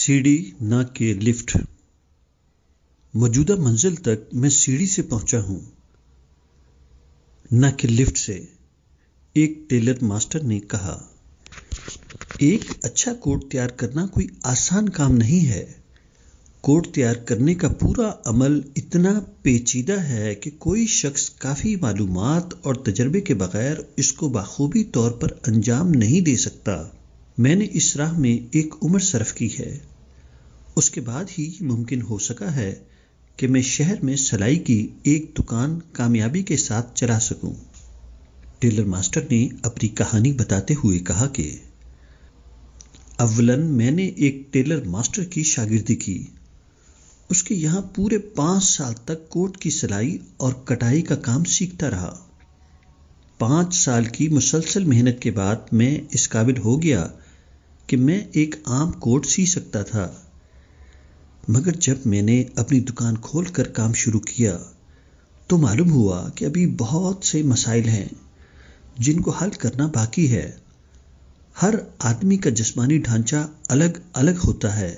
सीढ़ी न कि लिफ्ट। मौजूदा मंजिल तक मैं सीढ़ी से पहुंचा हूं, न कि लिफ्ट से, एक टेलर मास्टर ने कहा। एक अच्छा कोट तैयार करना कोई आसान काम नहीं है। कोट तैयार करने का पूरा अमल इतना पेचीदा है कि कोई शख्स काफी मालूमात और तजर्बे के बगैर इसको बाखूबी तौर पर अंजाम नहीं दे सकता। मैंने इस राह में एक उम्र सर्फ की है। उसके बाद ही मुमकिन हो सका है कि मैं शहर में सिलाई की एक दुकान कामयाबी के साथ चला सकूं। टेलर मास्टर ने अपनी कहानी बताते हुए कहा कि अव्वलन मैंने एक टेलर मास्टर की शागिर्दी की। उसके यहाँ पूरे 5 साल तक कोट की सिलाई और कटाई का काम सीखता रहा। 5 साल की मुसलसल मेहनत के बाद मैं इस काबिल हो गया कि मैं एक आम कोट सी सकता था। मगर जब मैंने अपनी दुकान खोलकर काम शुरू किया तो मालूम हुआ कि अभी बहुत से मसाइल हैं जिनको हल करना बाकी है। हर आदमी का जिस्मानी ढांचा अलग अलग होता है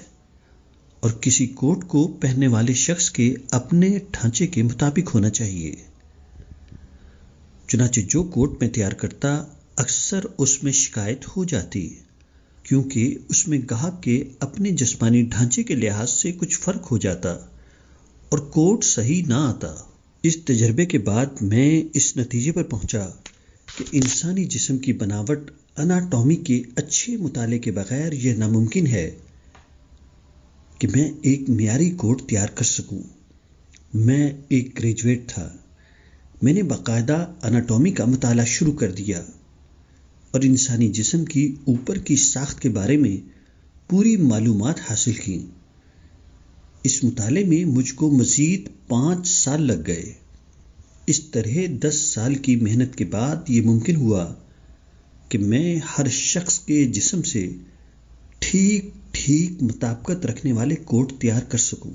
और किसी कोट को पहनने वाले शख्स के अपने ढांचे के मुताबिक होना चाहिए। चुनाचे जो कोट मैं तैयार करता अक्सर उसमें शिकायत हो जाती, क्योंकि उसमें गाहक के अपने जिस्मानी ढांचे के लिहाज से कुछ फर्क हो जाता और कोट सही ना आता। इस तजर्बे के बाद मैं इस नतीजे पर पहुंचा कि इंसानी जिस्म की बनावट अनाटॉमी के अच्छे मुताले के बगैर यह नामुमकिन है कि मैं एक मियारी कोट तैयार कर सकूं। मैं एक ग्रेजुएट था। मैंने बाकायदा अनाटॉमी का मुताला शुरू कर दिया और इंसानी जिस्म की ऊपर की साख्त के बारे में पूरी मालूमात हासिल की। इस मुताले में मुझको मजीद 5 साल लग गए। इस तरह 10 साल की मेहनत के बाद ये मुमकिन हुआ कि मैं हर शख्स के जिस्म से ठीक ठीक मुताबिकत रखने वाले कोट तैयार कर सकूं,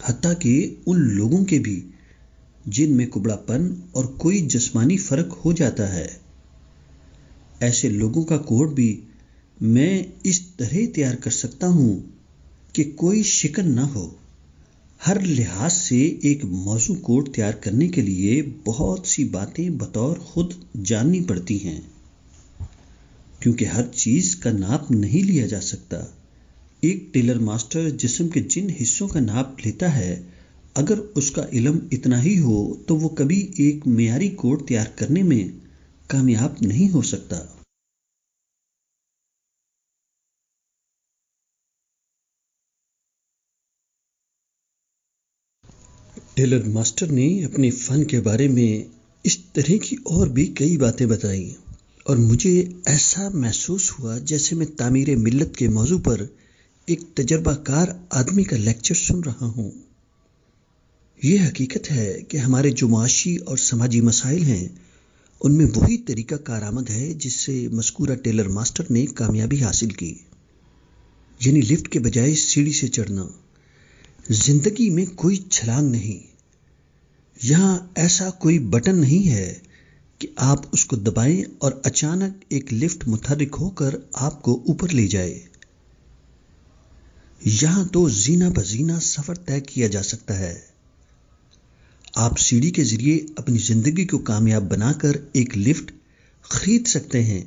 हत्ता कि उन लोगों के भी जिनमें कुबड़ापन और कोई जिस्मानी फर्क हो जाता है। ऐसे लोगों का कोट भी मैं इस तरह तैयार कर सकता हूं कि कोई शिकन ना हो। हर लिहाज से एक मौजू कोट तैयार करने के लिए बहुत सी बातें बतौर खुद जाननी पड़ती हैं, क्योंकि हर चीज का नाप नहीं लिया जा सकता। एक टेलर मास्टर जिस्म के जिन हिस्सों का नाप लेता है, अगर उसका इल्म इतना ही हो तो वो कभी एक मियारी कोट तैयार करने में कामयाब नहीं हो सकता। टेलर मास्टर ने अपने फन के बारे में इस तरह की और भी कई बातें बताई और मुझे ऐसा महसूस हुआ जैसे मैं तामीर मिल्लत के मौजू पर एक तजर्बाकार आदमी का लेक्चर सुन रहा हूं। यह हकीकत है कि हमारे जो माशी और समाजी मसाइल हैं उनमें वही तरीका कारआमद है जिससे मज़कूरा टेलर मास्टर ने कामयाबी हासिल की, यानी लिफ्ट के बजाय सीढ़ी से चढ़ना। जिंदगी में कोई छलांग नहीं। यहां ऐसा कोई बटन नहीं है कि आप उसको दबाएं और अचानक एक लिफ्ट मुतहर्रिक होकर आपको ऊपर ले जाए। यहां तो जीना बजीना सफर तय किया जा सकता है। आप सीढ़ी के जरिए अपनी जिंदगी को कामयाब बनाकर एक लिफ्ट खरीद सकते हैं,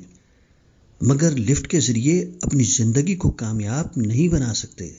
मगर लिफ्ट के जरिए अपनी जिंदगी को कामयाब नहीं बना सकते।